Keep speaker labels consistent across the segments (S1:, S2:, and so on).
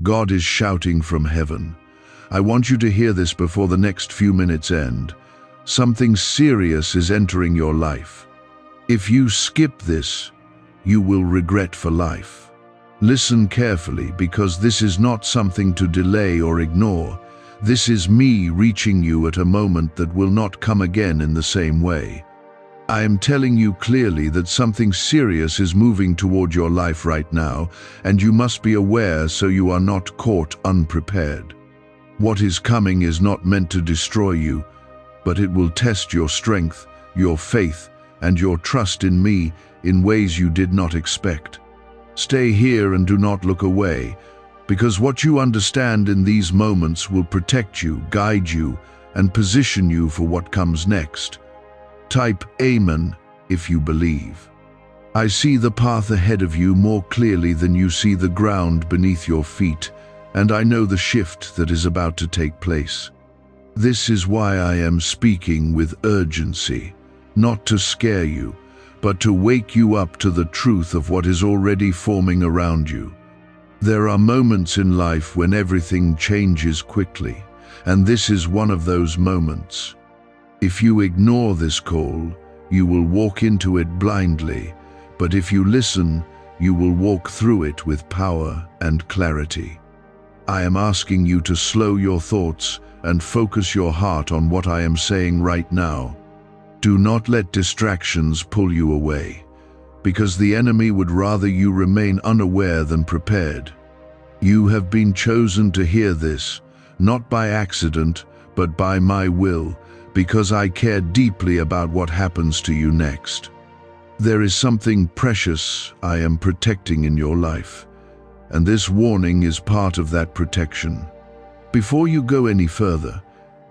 S1: God is shouting from heaven. I want you to hear this before the next few minutes end. Something serious is entering your life. If you skip this, you will regret for life. Listen carefully, because this is not something to delay or ignore. This is me reaching you at a moment that will not come again in the same way. I am telling you clearly that something serious is moving toward your life right now, and you must be aware so you are not caught unprepared. What is coming is not meant to destroy you, but it will test your strength, your faith, and your trust in me in ways you did not expect. Stay here and do not look away, because what you understand in these moments will protect you, guide you, and position you for what comes next. Type Amen if you believe. I see the path ahead of you more clearly than you see the ground beneath your feet, and I know the shift that is about to take place. This is why I am speaking with urgency, not to scare you, but to wake you up to the truth of what is already forming around you. There are moments in life when everything changes quickly, and this is one of those moments. If you ignore this call, you will walk into it blindly, but if you listen, you will walk through it with power and clarity. I am asking you to slow your thoughts and focus your heart on what I am saying right now. Do not let distractions pull you away, because the enemy would rather you remain unaware than prepared. You have been chosen to hear this, not by accident, but by my will, because I care deeply about what happens to you next. There is something precious I am protecting in your life, and this warning is part of that protection. Before you go any further,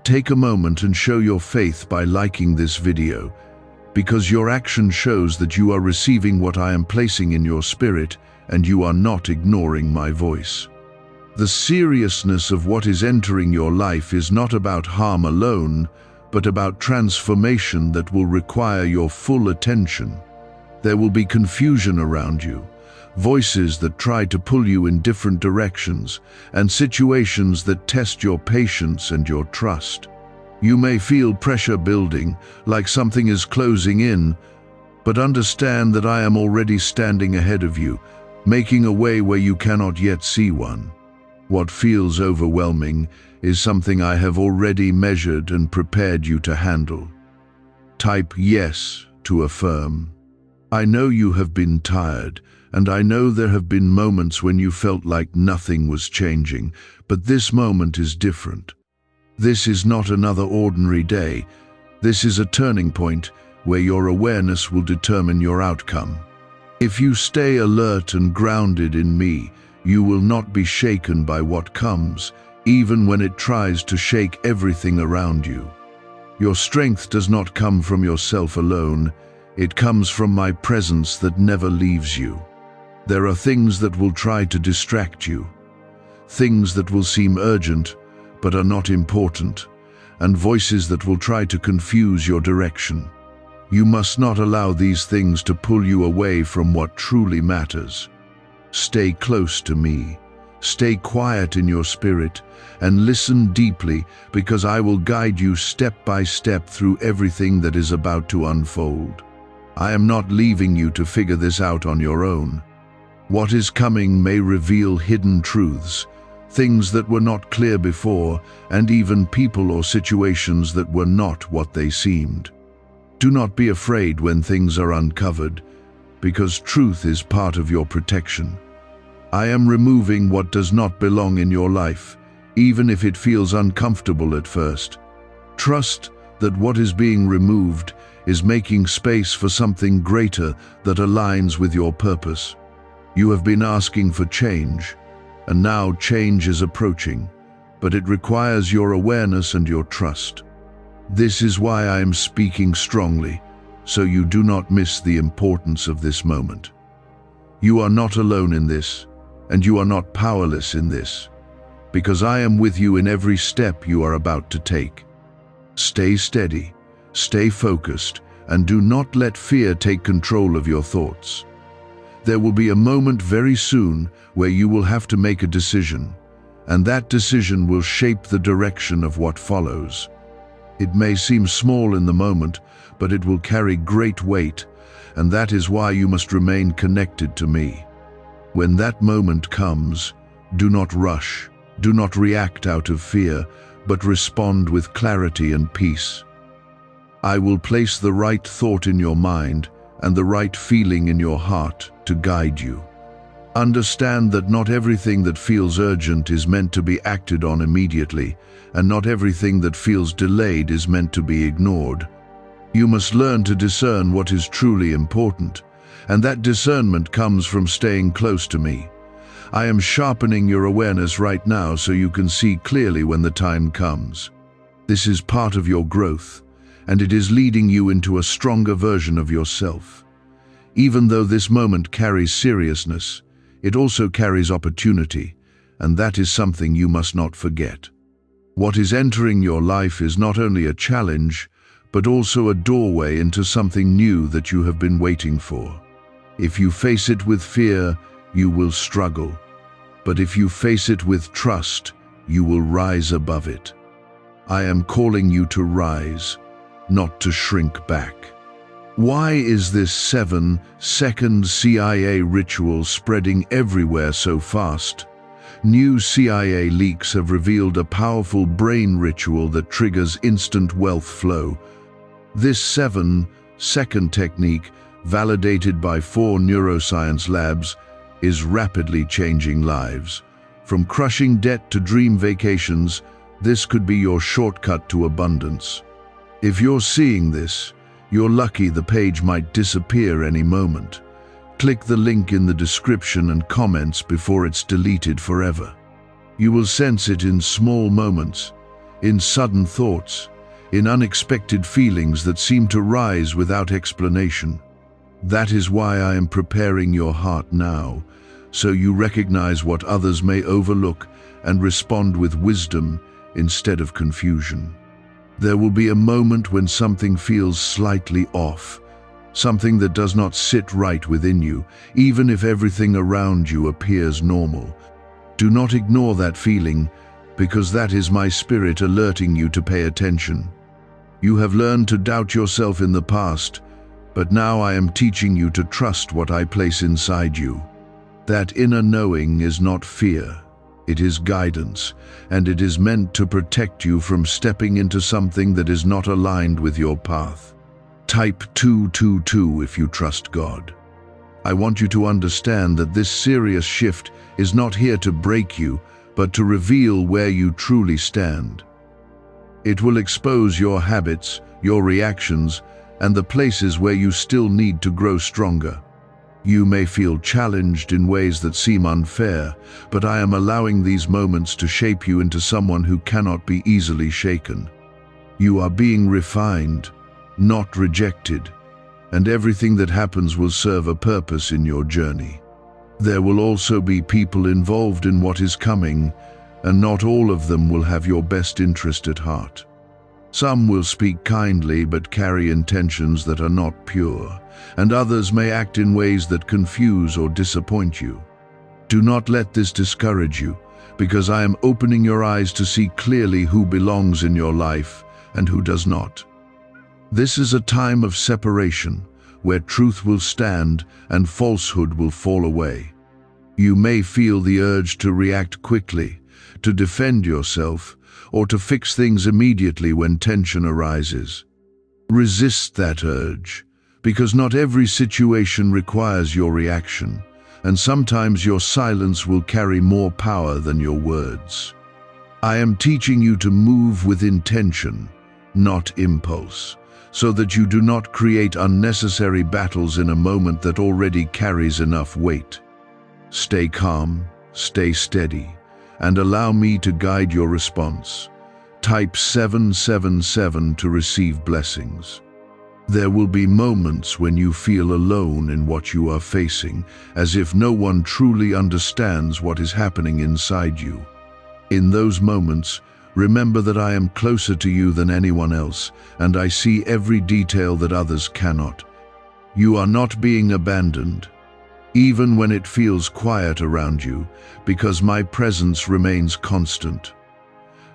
S1: take a moment and show your faith by liking this video, because your action shows that you are receiving what I am placing in your spirit and you are not ignoring my voice. The seriousness of what is entering your life is not about harm alone, but about transformation that will require your full attention. There will be confusion around you, voices that try to pull you in different directions, and situations that test your patience and your trust. You may feel pressure building, like something is closing in, but understand that I am already standing ahead of you, making a way where you cannot yet see one. What feels overwhelming is something I have already measured and prepared you to handle. Type yes to affirm. I know you have been tired, and I know there have been moments when you felt like nothing was changing, but this moment is different. This is not another ordinary day. This is a turning point where your awareness will determine your outcome. If you stay alert and grounded in me, you will not be shaken by what comes, even when it tries to shake everything around you. Your strength does not come from yourself alone. It comes from my presence that never leaves you. There are things that will try to distract you, things that will seem urgent but are not important, and voices that will try to confuse your direction. You must not allow these things to pull you away from what truly matters. Stay close to me. Stay quiet in your spirit and listen deeply, because I will guide you step by step through everything that is about to unfold. I am not leaving you to figure this out on your own. What is coming may reveal hidden truths, things that were not clear before, and even people or situations that were not what they seemed. Do not be afraid when things are uncovered, because truth is part of your protection. I am removing what does not belong in your life, even if it feels uncomfortable at first. Trust that what is being removed is making space for something greater that aligns with your purpose. You have been asking for change, and now change is approaching, but it requires your awareness and your trust. This is why I am speaking strongly, so you do not miss the importance of this moment. You are not alone in this, and you are not powerless in this, because I am with you in every step you are about to take. Stay steady, stay focused, and do not let fear take control of your thoughts. There will be a moment very soon where you will have to make a decision, and that decision will shape the direction of what follows. It may seem small in the moment, but it will carry great weight, and that is why you must remain connected to me. When that moment comes, do not rush, do not react out of fear, but respond with clarity and peace. I will place the right thought in your mind and the right feeling in your heart to guide you. Understand that not everything that feels urgent is meant to be acted on immediately, and not everything that feels delayed is meant to be ignored. You must learn to discern what is truly important, and that discernment comes from staying close to me. I am sharpening your awareness right now so you can see clearly when the time comes. This is part of your growth, and it is leading you into a stronger version of yourself. Even though this moment carries seriousness, it also carries opportunity, and that is something you must not forget. What is entering your life is not only a challenge, but also a doorway into something new that you have been waiting for. If you face it with fear, you will struggle. But if you face it with trust, you will rise above it. I am calling you to rise, not to shrink back. Why is this 7-second CIA ritual spreading everywhere so fast? New CIA leaks have revealed a powerful brain ritual that triggers instant wealth flow. This 7-second technique, validated by 4 neuroscience labs, is rapidly changing lives. From crushing debt to dream vacations, this could be your shortcut to abundance. If you're seeing this, you're lucky. The page might disappear any moment. Click the link in the description and comments before it's deleted forever. You will sense it in small moments, in sudden thoughts, in unexpected feelings that seem to rise without explanation. That is why I am preparing your heart now, so you recognize what others may overlook and respond with wisdom instead of confusion. There will be a moment when something feels slightly off, something that does not sit right within you, even if everything around you appears normal. Do not ignore that feeling, because that is my spirit alerting you to pay attention. You have learned to doubt yourself in the past, but now I am teaching you to trust what I place inside you. That inner knowing is not fear. It is guidance, and it is meant to protect you from stepping into something that is not aligned with your path. Type 222 if you trust God. I want you to understand that this serious shift is not here to break you, but to reveal where you truly stand. It will expose your habits, your reactions, and the places where you still need to grow stronger. You may feel challenged in ways that seem unfair, but I am allowing these moments to shape you into someone who cannot be easily shaken. You are being refined, not rejected, and everything that happens will serve a purpose in your journey. There will also be people involved in what is coming, and not all of them will have your best interest at heart. Some will speak kindly but carry intentions that are not pure, and others may act in ways that confuse or disappoint you. Do not let this discourage you, because I am opening your eyes to see clearly who belongs in your life and who does not. This is a time of separation, where truth will stand and falsehood will fall away. You may feel the urge to react quickly, to defend yourself, or to fix things immediately when tension arises. Resist that urge, because not every situation requires your reaction, and sometimes your silence will carry more power than your words. I am teaching you to move with intention, not impulse, so that you do not create unnecessary battles in a moment that already carries enough weight. Stay calm, stay steady, and allow me to guide your response. Type 777 to receive blessings. There will be moments when you feel alone in what you are facing, as if no one truly understands what is happening inside you. In those moments, remember that I am closer to you than anyone else, and I see every detail that others cannot. You are not being abandoned. even when it feels quiet around you, because my presence remains constant.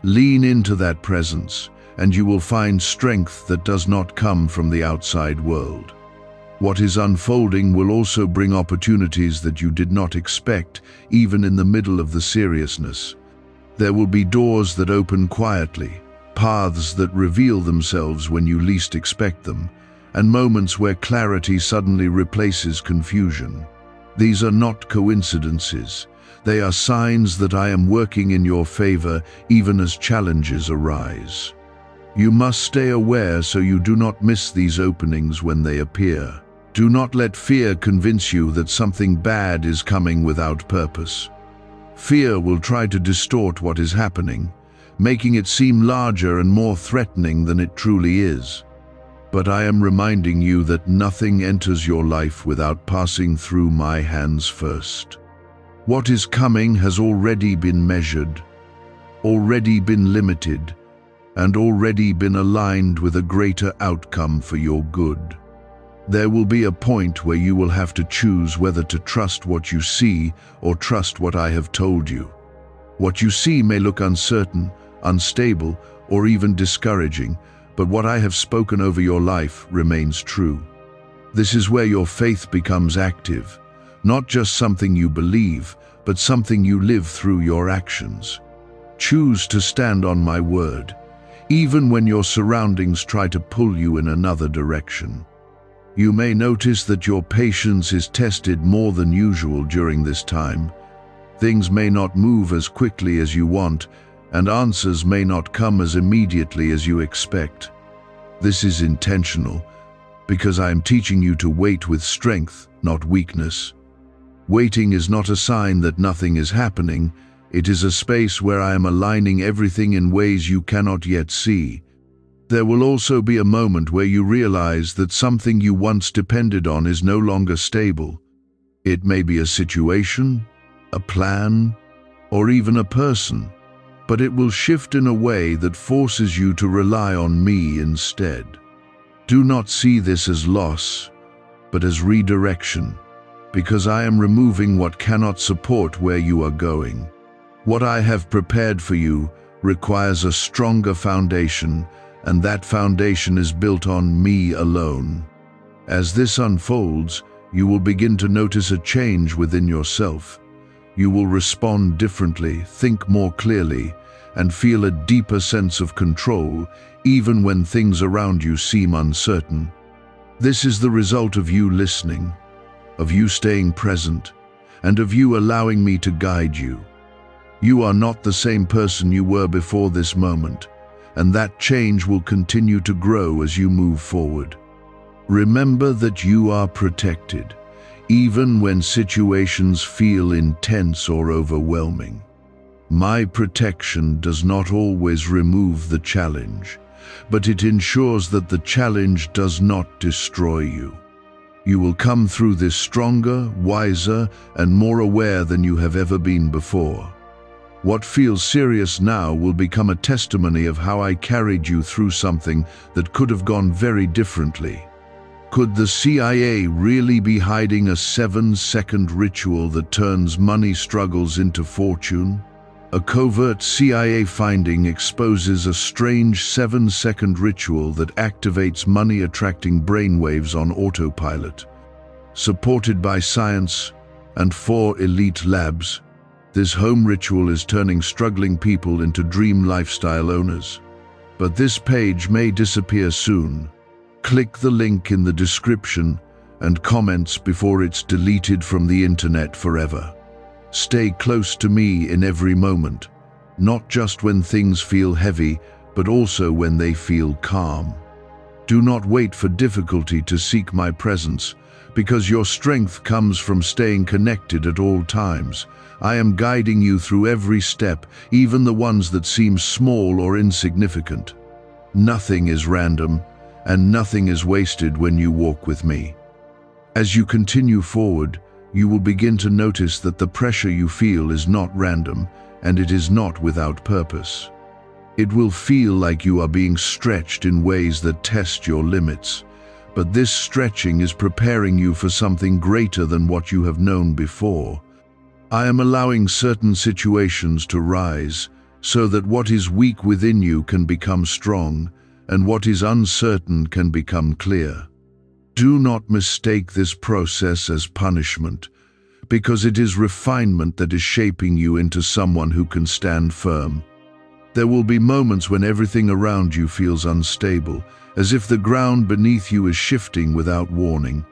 S1: Lean into that presence, and you will find strength that does not come from the outside world. What is unfolding will also bring opportunities that you did not expect, even in the middle of the seriousness. There will be doors that open quietly, paths that reveal themselves when you least expect them, and moments where clarity suddenly replaces confusion. These are not coincidences. They are signs that I am working in your favor even as challenges arise. You must stay aware so you do not miss these openings when they appear. Do not let fear convince you that something bad is coming without purpose. Fear will try to distort what is happening, making it seem larger and more threatening than it truly is. But I am reminding you that nothing enters your life without passing through my hands first. What is coming has already been measured, already been limited, and already been aligned with a greater outcome for your good. There will be a point where you will have to choose whether to trust what you see or trust what I have told you. What you see may look uncertain, unstable, or even discouraging, but what I have spoken over your life remains true. This is where your faith becomes active, not just something you believe, but something you live through your actions. Choose to stand on my word, even when your surroundings try to pull you in another direction. You may notice that your patience is tested more than usual during this time. Things may not move as quickly as you want, and answers may not come as immediately as you expect. This is intentional, because I am teaching you to wait with strength, not weakness. Waiting is not a sign that nothing is happening. It is a space where I am aligning everything in ways you cannot yet see. There will also be a moment where you realize that something you once depended on is no longer stable. It may be a situation, a plan, or even a person, but it will shift in a way that forces you to rely on me instead. Do not see this as loss, but as redirection, because I am removing what cannot support where you are going. What I have prepared for you requires a stronger foundation, and that foundation is built on me alone. As this unfolds, you will begin to notice a change within yourself. You will respond differently, think more clearly, and feel a deeper sense of control, even when things around you seem uncertain. This is the result of you listening, of you staying present, and of you allowing me to guide you. You are not the same person you were before this moment, and that change will continue to grow as you move forward. Remember that you are protected, even when situations feel intense or overwhelming. My protection does not always remove the challenge, but it ensures that the challenge does not destroy you. You will come through this stronger, wiser, and more aware than you have ever been before. What feels serious now will become a testimony of how I carried you through something that could have gone very differently. Could the CIA really be hiding a 7-second ritual that turns money struggles into fortune? A covert CIA finding exposes a strange 7-second ritual that activates money-attracting brainwaves on autopilot. Supported by science and 4 elite labs, this home ritual is turning struggling people into dream lifestyle owners. But this page may disappear soon. Click the link in the description and comments before it's deleted from the internet forever. Stay close to me in every moment, not just when things feel heavy, but also when they feel calm. Do not wait for difficulty to seek my presence, because your strength comes from staying connected at all times. I am guiding you through every step, even the ones that seem small or insignificant. Nothing is random, and nothing is wasted when you walk with me. As you continue forward, you will begin to notice that the pressure you feel is not random, and it is not without purpose. It will feel like you are being stretched in ways that test your limits, but this stretching is preparing you for something greater than what you have known before. I am allowing certain situations to rise, so that what is weak within you can become strong, and what is uncertain can become clear. Do not mistake this process as punishment, because it is refinement that is shaping you into someone who can stand firm. There will be moments when everything around you feels unstable, as if the ground beneath you is shifting without warning.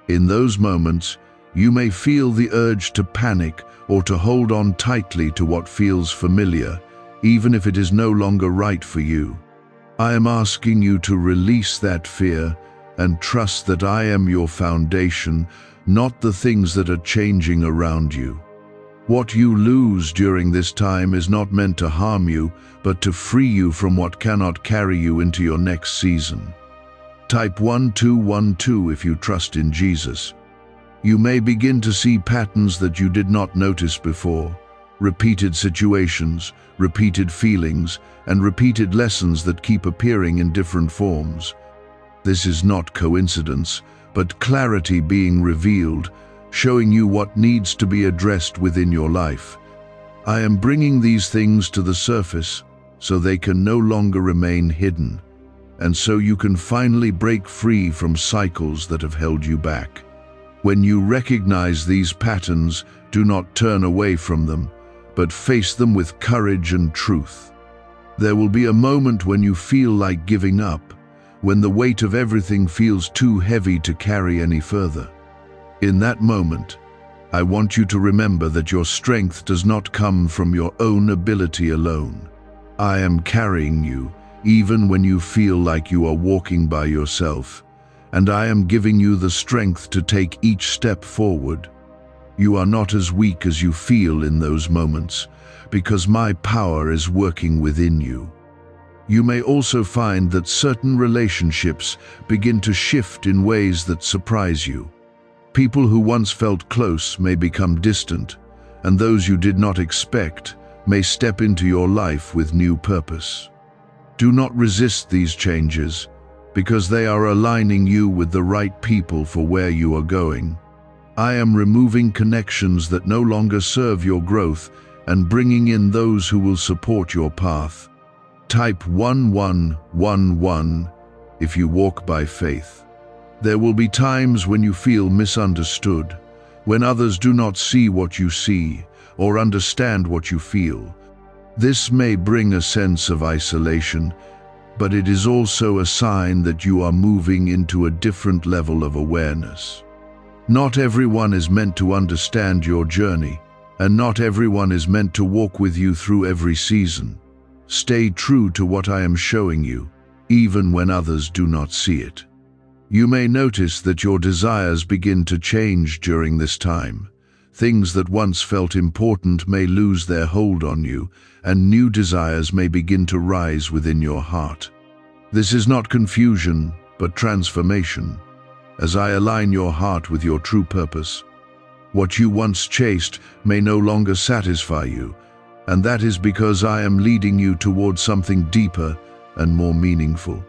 S1: In those moments, you may feel the urge to panic or to hold on tightly to what feels familiar, even if it is no longer right for you. I am asking you to release that fear and trust that I am your foundation, not the things that are changing around you. What you lose during this time is not meant to harm you, but to free you from what cannot carry you into your next season. Type 1212 if you trust in Jesus. You may begin to see patterns that you did not notice before, repeated situations, repeated feelings, and repeated lessons that keep appearing in different forms. This is not coincidence, but clarity being revealed, showing you what needs to be addressed within your life. I am bringing these things to the surface so they can no longer remain hidden, and so you can finally break free from cycles that have held you back. When you recognize these patterns, do not turn away from them, but face them with courage and truth. There will be a moment when you feel like giving up, when the weight of everything feels too heavy to carry any further. In that moment, I want you to remember that your strength does not come from your own ability alone. I am carrying you, even when you feel like you are walking by yourself, and I am giving you the strength to take each step forward. You are not as weak as you feel in those moments, because my power is working within you. You may also find that certain relationships begin to shift in ways that surprise you. People who once felt close may become distant, and those you did not expect may step into your life with new purpose. Do not resist these changes, because they are aligning you with the right people for where you are going. I am removing connections that no longer serve your growth and bringing in those who will support your path. Type 1111 if you walk by faith. There will be times when you feel misunderstood, when others do not see what you see or understand what you feel. This may bring a sense of isolation, but it is also a sign that you are moving into a different level of awareness. Not everyone is meant to understand your journey, and not everyone is meant to walk with you through every season. Stay true to what I am showing you, even when others do not see it. You may notice that your desires begin to change during this time. Things that once felt important may lose their hold on you, and new desires may begin to rise within your heart. This is not confusion, but transformation. As I align your heart with your true purpose, what you once chased may no longer satisfy you, and that is because I am leading you towards something deeper and more meaningful.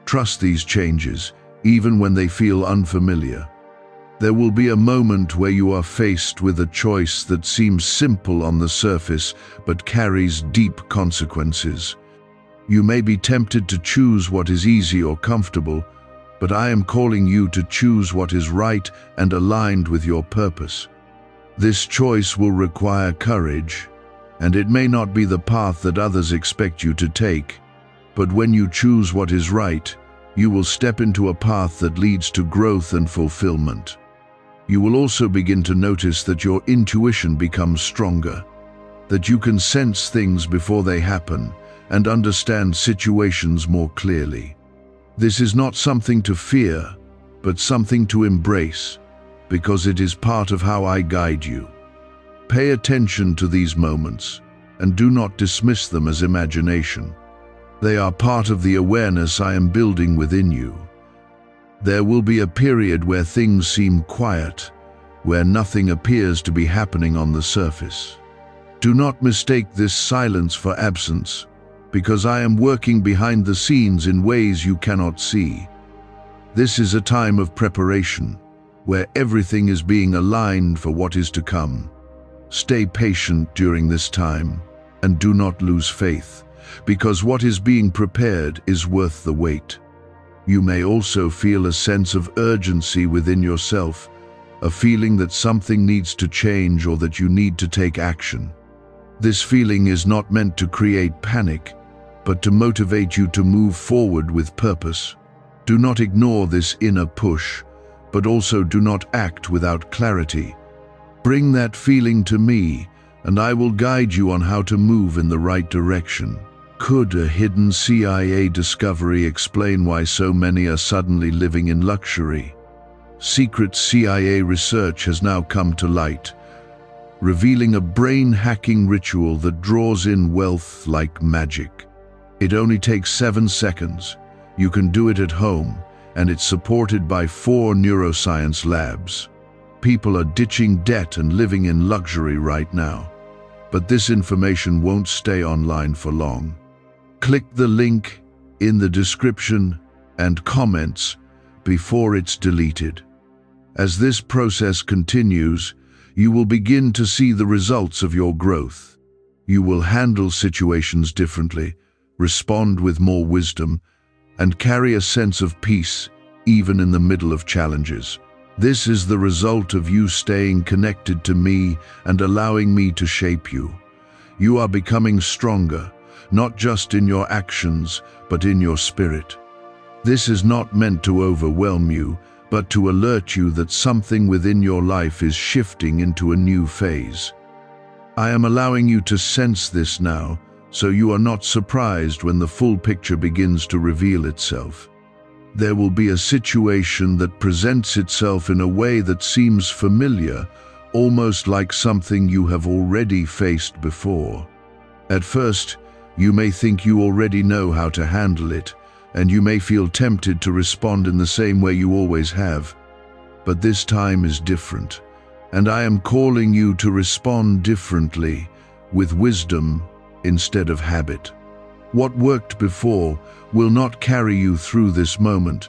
S1: Trust these changes, even when they feel unfamiliar. There will be a moment where you are faced with a choice that seems simple on the surface but carries deep consequences. You may be tempted to choose what is easy or comfortable, but I am calling you to choose what is right and aligned with your purpose. This choice will require courage, and it may not be the path that others expect you to take, but when you choose what is right, you will step into a path that leads to growth and fulfillment. You will also begin to notice that your intuition becomes stronger, that you can sense things before they happen and understand situations more clearly. This is not something to fear, but something to embrace, because it is part of how I guide you. Pay attention to these moments, and do not dismiss them as imagination. They are part of the awareness I am building within you. There will be a period where things seem quiet, where nothing appears to be happening on the surface. Do not mistake this silence for absence, because I am working behind the scenes in ways you cannot see. This is a time of preparation, where everything is being aligned for what is to come. Stay patient during this time, and do not lose faith, because what is being prepared is worth the wait. You may also feel a sense of urgency within yourself, a feeling that something needs to change or that you need to take action. This feeling is not meant to create panic, but to motivate you to move forward with purpose. Do not ignore this inner push, but also do not act without clarity. Bring that feeling to me, and I will guide you on how to move in the right direction. Could a hidden CIA discovery explain why so many are suddenly living in luxury? Secret CIA research has now come to light, revealing a brain-hacking ritual that draws in wealth like magic. It only takes 7 seconds. You can do it at home, and it's supported by 4 neuroscience labs. People are ditching debt and living in luxury right now. But this information won't stay online for long. Click the link in the description and comments before it's deleted. As this process continues, you will begin to see the results of your growth. You will handle situations differently, respond with more wisdom, and carry a sense of peace even in the middle of challenges. This is the result of you staying connected to me and allowing me to shape you. You are becoming stronger, not just in your actions, but in your spirit. This is not meant to overwhelm you, but to alert you that something within your life is shifting into a new phase. I am allowing you to sense this now, so you are not surprised when the full picture begins to reveal itself. There will be a situation that presents itself in a way that seems familiar, almost like something you have already faced before. At first, you may think you already know how to handle it, and you may feel tempted to respond in the same way you always have. But this time is different, and I am calling you to respond differently, with wisdom instead of habit. What worked before will not carry you through this moment,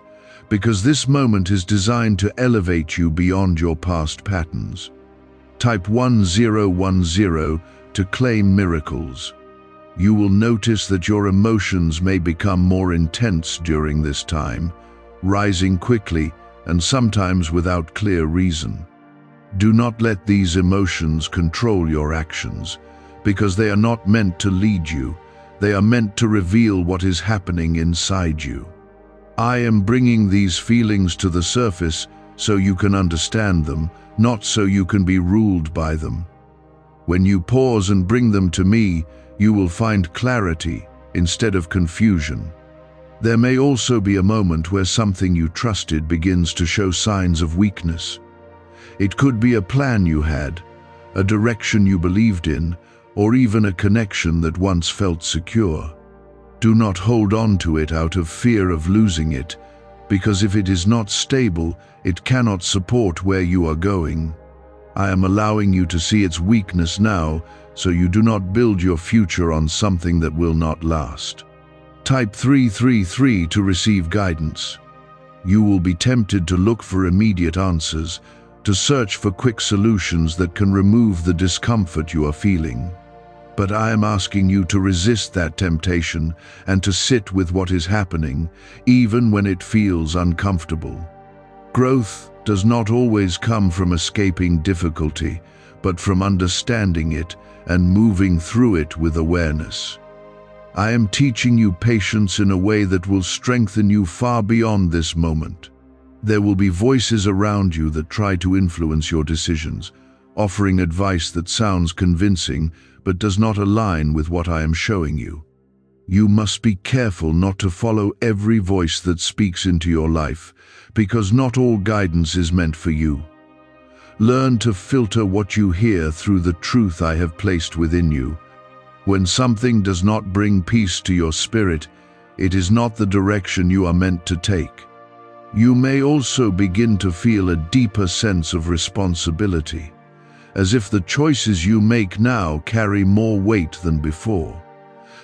S1: because this moment is designed to elevate you beyond your past patterns. Type 1010 to claim miracles. You will notice that your emotions may become more intense during this time, rising quickly and sometimes without clear reason. Do not let these emotions control your actions, because they are not meant to lead you. They are meant to reveal what is happening inside you. I am bringing these feelings to the surface so you can understand them, not so you can be ruled by them. When you pause and bring them to me, you will find clarity instead of confusion. There may also be a moment where something you trusted begins to show signs of weakness. It could be a plan you had, a direction you believed in, or even a connection that once felt secure. Do not hold on to it out of fear of losing it, because if it is not stable, it cannot support where you are going. I am allowing you to see its weakness now, so you do not build your future on something that will not last. Type 333 to receive guidance. You will be tempted to look for immediate answers, to search for quick solutions that can remove the discomfort you are feeling. But I am asking you to resist that temptation and to sit with what is happening, even when it feels uncomfortable. Growth does not always come from escaping difficulty, but from understanding it and moving through it with awareness. I am teaching you patience in a way that will strengthen you far beyond this moment. There will be voices around you that try to influence your decisions, offering advice that sounds convincing but does not align with what I am showing you. You must be careful not to follow every voice that speaks into your life, because not all guidance is meant for you. Learn to filter what you hear through the truth I have placed within you. When something does not bring peace to your spirit, it is not the direction you are meant to take. You may also begin to feel a deeper sense of responsibility, as if the choices you make now carry more weight than before.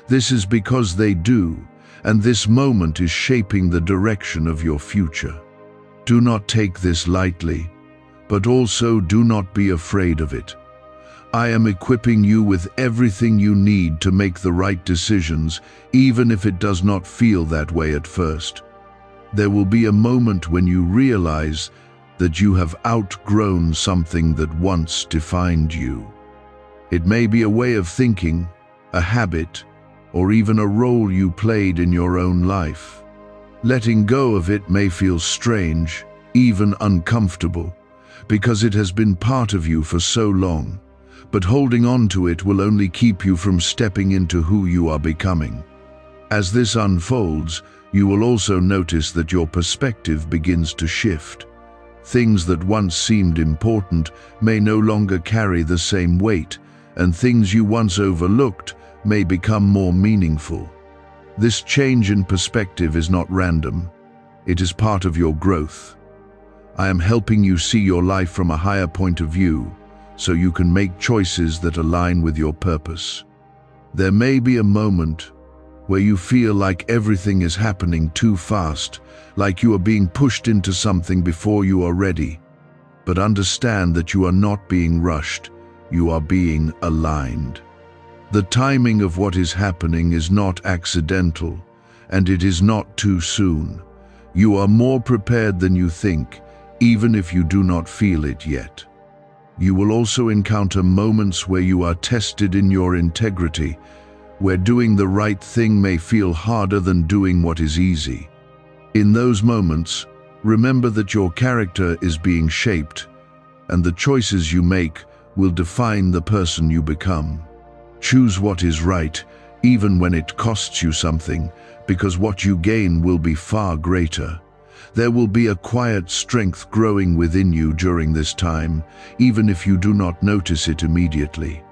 S1: This is because they do, and this moment is shaping the direction of your future. Do not take this lightly, but also do not be afraid of it. I am equipping you with everything you need to make the right decisions, even if it does not feel that way at first. There will be a moment when you realize that you have outgrown something that once defined you. It may be a way of thinking, a habit, or even a role you played in your own life. Letting go of it may feel strange, even uncomfortable, because it has been part of you for so long, but holding on to it will only keep you from stepping into who you are becoming. As this unfolds, you will also notice that your perspective begins to shift. Things that once seemed important may no longer carry the same weight, and things you once overlooked may become more meaningful. This change in perspective is not random. It is part of your growth. I am helping you see your life from a higher point of view, so you can make choices that align with your purpose. There may be a moment where you feel like everything is happening too fast, like you are being pushed into something before you are ready. But understand that you are not being rushed, you are being aligned. The timing of what is happening is not accidental, and it is not too soon. You are more prepared than you think, even if you do not feel it yet. You will also encounter moments where you are tested in your integrity, where doing the right thing may feel harder than doing what is easy. In those moments, remember that your character is being shaped, and the choices you make will define the person you become. Choose what is right, even when it costs you something, because what you gain will be far greater. There will be a quiet strength growing within you during this time, even if you do not notice it immediately.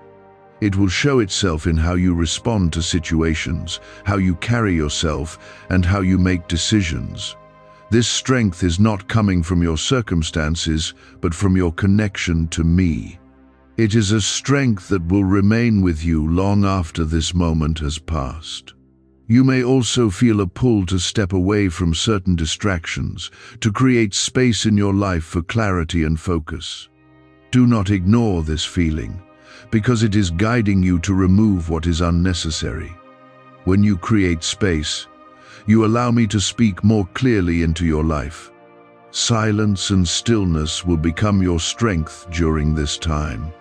S1: It will show itself in how you respond to situations, how you carry yourself, and how you make decisions. This strength is not coming from your circumstances, but from your connection to me. It is a strength that will remain with you long after this moment has passed. You may also feel a pull to step away from certain distractions, to create space in your life for clarity and focus. Do not ignore this feeling, because it is guiding you to remove what is unnecessary. When you create space, you allow me to speak more clearly into your life. Silence and stillness will become your strength during this time.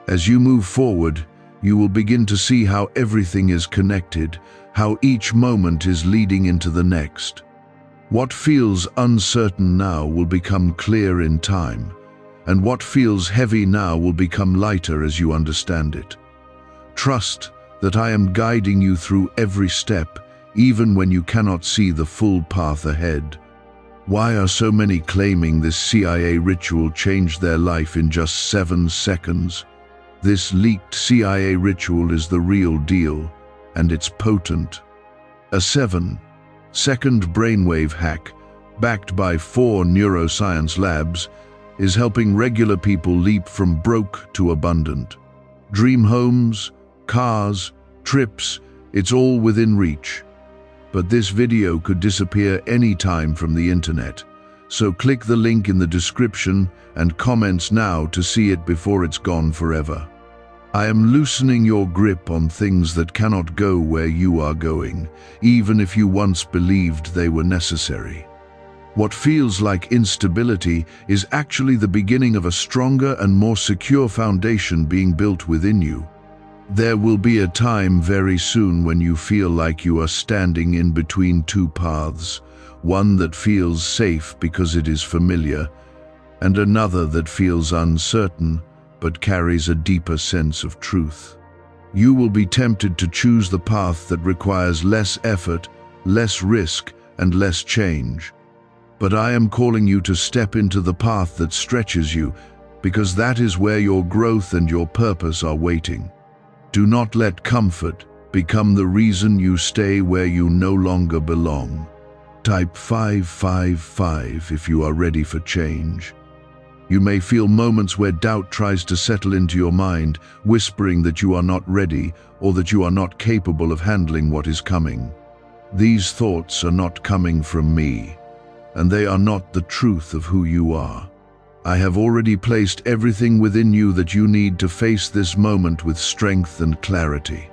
S1: As you move forward, you will begin to see how everything is connected, how each moment is leading into the next. What feels uncertain now will become clear in time, and what feels heavy now will become lighter as you understand it. Trust that I am guiding you through every step, even when you cannot see the full path ahead. Why are so many claiming this CIA ritual changed their life in just 7 seconds? This leaked CIA ritual is the real deal, and it's potent. A 7-second brainwave hack, backed by 4 neuroscience labs, is helping regular people leap from broke to abundant. Dream homes, cars, trips, it's all within reach. But this video could disappear any time from the internet, so click the link in the description and comments now to see it before it's gone forever. I am loosening your grip on things that cannot go where you are going, even if you once believed they were necessary. What feels like instability is actually the beginning of a stronger and more secure foundation being built within you. There will be a time very soon when you feel like you are standing in between 2 paths, one that feels safe because it is familiar, and another that feels uncertain but carries a deeper sense of truth. You will be tempted to choose the path that requires less effort, less risk, and less change. But I am calling you to step into the path that stretches you, because that is where your growth and your purpose are waiting. Do not let comfort become the reason you stay where you no longer belong. Type 555 if you are ready for change. You may feel moments where doubt tries to settle into your mind, whispering that you are not ready or that you are not capable of handling what is coming. These thoughts are not coming from me. and they are not the truth of who you are. I have already placed everything within you that you need to face this moment with strength and clarity.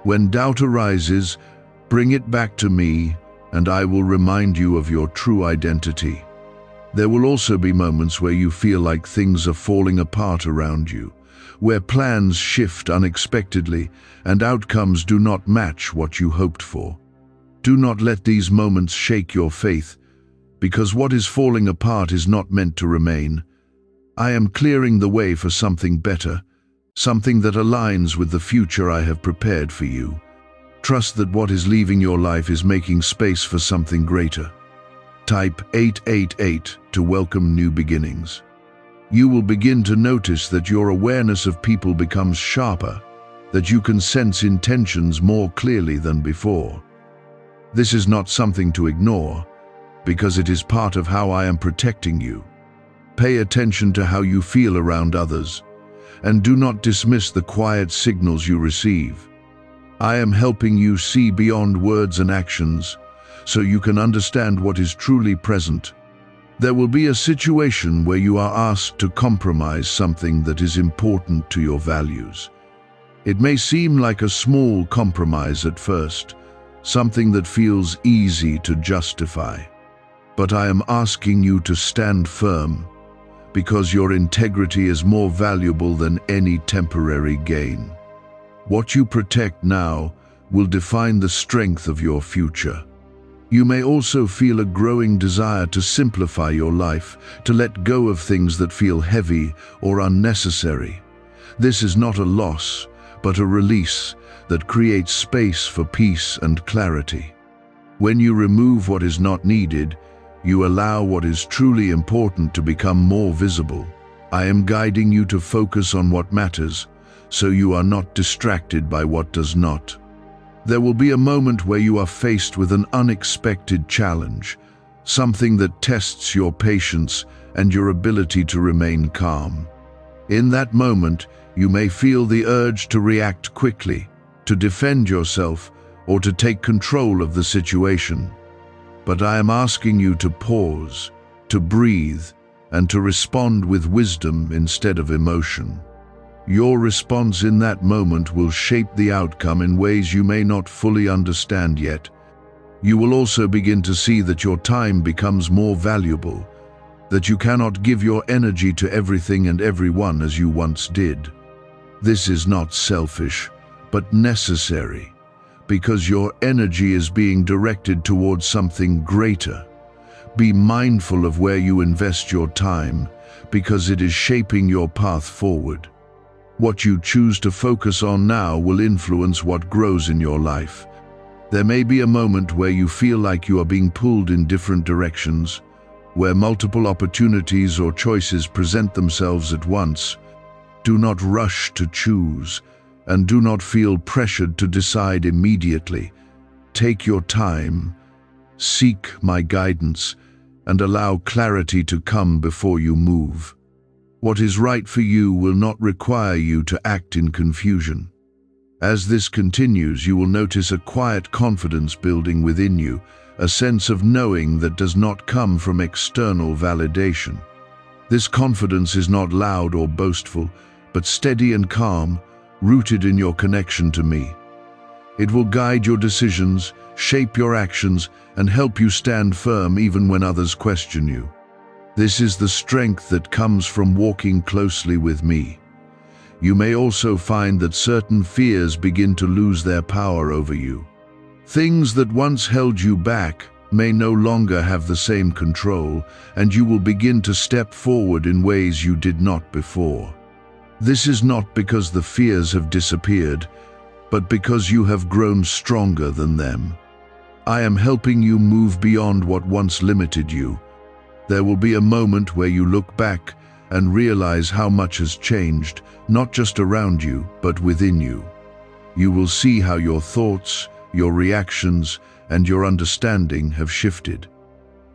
S1: When doubt arises, bring it back to me, and I will remind you of your true identity. There will also be moments where you feel like things are falling apart around you, where plans shift unexpectedly and outcomes do not match what you hoped for. Do not let these moments shake your faith, because what is falling apart is not meant to remain. I am clearing the way for something better, something that aligns with the future I have prepared for you. Trust that what is leaving your life is making space for something greater. Type 888 to welcome new beginnings. You will begin to notice that your awareness of people becomes sharper, that you can sense intentions more clearly than before. This is not something to ignore, because it is part of how I am protecting you. Pay attention to how you feel around others, and do not dismiss the quiet signals you receive. I am helping you see beyond words and actions, so you can understand what is truly present. There will be a situation where you are asked to compromise something that is important to your values. It may seem like a small compromise at first, something that feels easy to justify. But I am asking you to stand firm, because your integrity is more valuable than any temporary gain. What you protect now will define the strength of your future. You may also feel a growing desire to simplify your life, to let go of things that feel heavy or unnecessary. This is not a loss, but a release that creates space for peace and clarity. When you remove what is not needed, you allow what is truly important to become more visible. I am guiding you to focus on what matters, so you are not distracted by what does not. There will be a moment where you are faced with an unexpected challenge, something that tests your patience and your ability to remain calm. In that moment, you may feel the urge to react quickly, to defend yourself, or to take control of the situation. But I am asking you to pause, to breathe, and to respond with wisdom instead of emotion. Your response in that moment will shape the outcome in ways you may not fully understand yet. You will also begin to see that your time becomes more valuable, that you cannot give your energy to everything and everyone as you once did. This is not selfish, but necessary, because your energy is being directed towards something greater. Be mindful of where you invest your time, because it is shaping your path forward. What you choose to focus on now will influence what grows in your life. There may be a moment where you feel like you are being pulled in different directions, where multiple opportunities or choices present themselves at once. Do not rush to choose, and do not feel pressured to decide immediately. Take your time, seek my guidance, and allow clarity to come before you move. What is right for you will not require you to act in confusion. As this continues, you will notice a quiet confidence building within you, a sense of knowing that does not come from external validation. This confidence is not loud or boastful, but steady and calm, rooted in your connection to me. It will guide your decisions, shape your actions, and help you stand firm even when others question you. This is the strength that comes from walking closely with me. You may also find that certain fears begin to lose their power over you. Things that once held you back may no longer have the same control, and you will begin to step forward in ways you did not before. This is not because the fears have disappeared, but because you have grown stronger than them. I am helping you move beyond what once limited you. There will be a moment where you look back and realize how much has changed, not just around you, but within you. You will see how your thoughts, your reactions, and your understanding have shifted.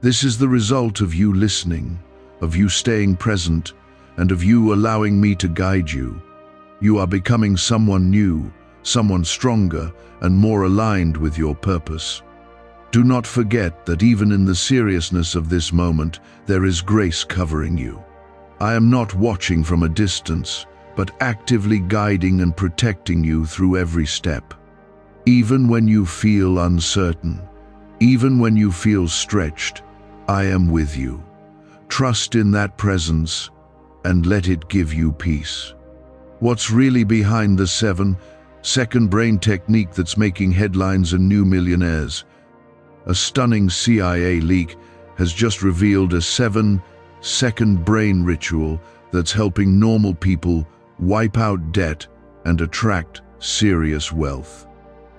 S1: This is the result of you listening, of you staying present, and of you allowing me to guide you. You are becoming someone new, someone stronger, and more aligned with your purpose. Do not forget that even in the seriousness of this moment, there is grace covering you. I am not watching from a distance, but actively guiding and protecting you through every step. Even when you feel uncertain, even when you feel stretched, I am with you. Trust in that presence and let it give you peace. What's really behind the 7-second brain technique that's making headlines and new millionaires? A stunning CIA leak has just revealed a 7-second brain ritual that's helping normal people wipe out debt and attract serious wealth.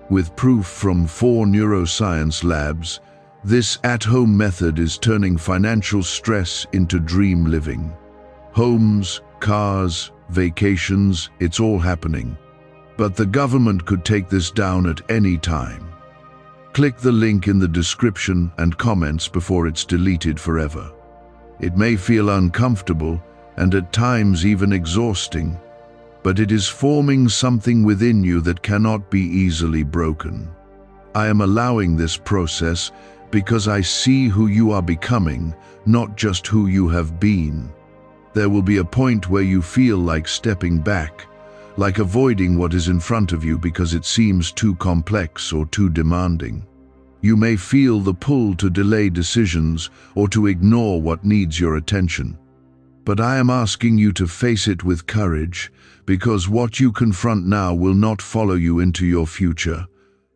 S1: With proof from 4 neuroscience labs, this at-home method is turning financial stress into dream living. Homes, cars, vacations, it's all happening. But the government could take this down at any time. Click the link in the description and comments before it's deleted forever. It may feel uncomfortable and at times even exhausting, but it is forming something within you that cannot be easily broken. I am allowing this process because I see who you are becoming, not just who you have been. There will be a point where you feel like stepping back, like avoiding what is in front of you because it seems too complex or too demanding. You may feel the pull to delay decisions or to ignore what needs your attention. But I am asking you to face it with courage, because what you confront now will not follow you into your future.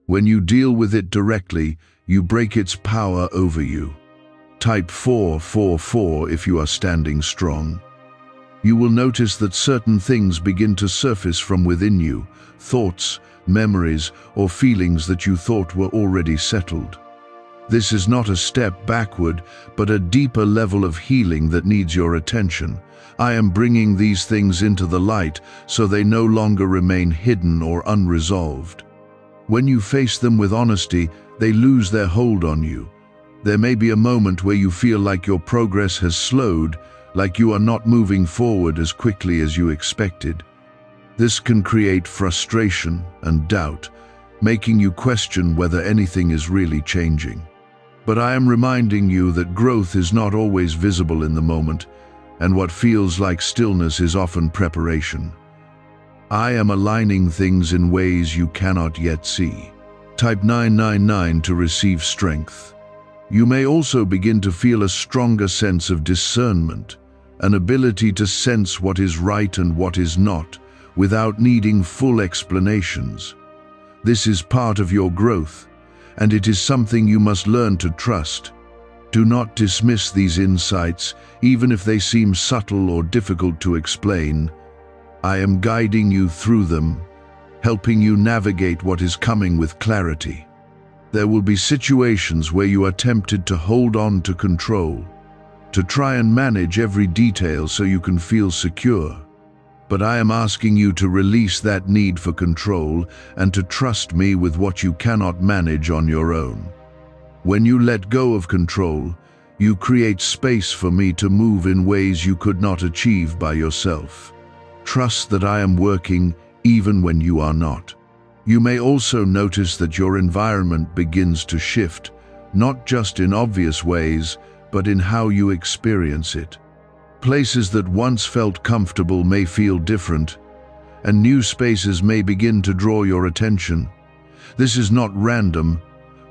S1: When you deal with it directly, you break its power over you. Type 444 if you are standing strong. You will notice that certain things begin to surface from within you, thoughts, memories, or feelings that you thought were already settled. This is not a step backward, but a deeper level of healing that needs your attention. I am bringing these things into the light so they no longer remain hidden or unresolved. When you face them with honesty, they lose their hold on you. There may be a moment where you feel like your progress has slowed, like you are not moving forward as quickly as you expected. This can create frustration and doubt, making you question whether anything is really changing. But I am reminding you that growth is not always visible in the moment, and what feels like stillness is often preparation. I am aligning things in ways you cannot yet see. Type 999 to receive strength. You may also begin to feel a stronger sense of discernment, an ability to sense what is right and what is not, without needing full explanations. This is part of your growth, and it is something you must learn to trust. Do not dismiss these insights, even if they seem subtle or difficult to explain. I am guiding you through them, helping you navigate what is coming with clarity. There will be situations where you are tempted to hold on to control, to try and manage every detail so you can feel secure. But I am asking you to release that need for control and to trust me with what you cannot manage on your own. When you let go of control, you create space for me to move in ways you could not achieve by yourself. Trust that I am working even when you are not. You may also notice that your environment begins to shift, not just in obvious ways, but in how you experience it. Places that once felt comfortable may feel different, and new spaces may begin to draw your attention. This is not random,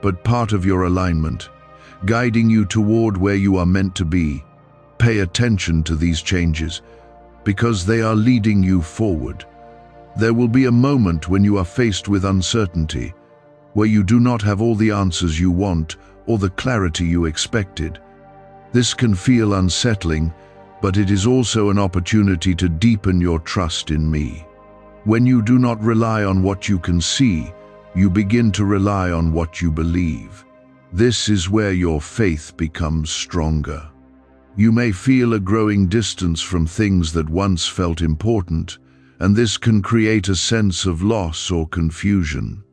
S1: but part of your alignment, guiding you toward where you are meant to be. Pay attention to these changes, because they are leading you forward. There will be a moment when you are faced with uncertainty, where you do not have all the answers you want or the clarity you expected. This can feel unsettling, but it is also an opportunity to deepen your trust in me. When you do not rely on what you can see, you begin to rely on what you believe. This is where your faith becomes stronger. You may feel a growing distance from things that once felt important, and this can create a sense of loss or confusion.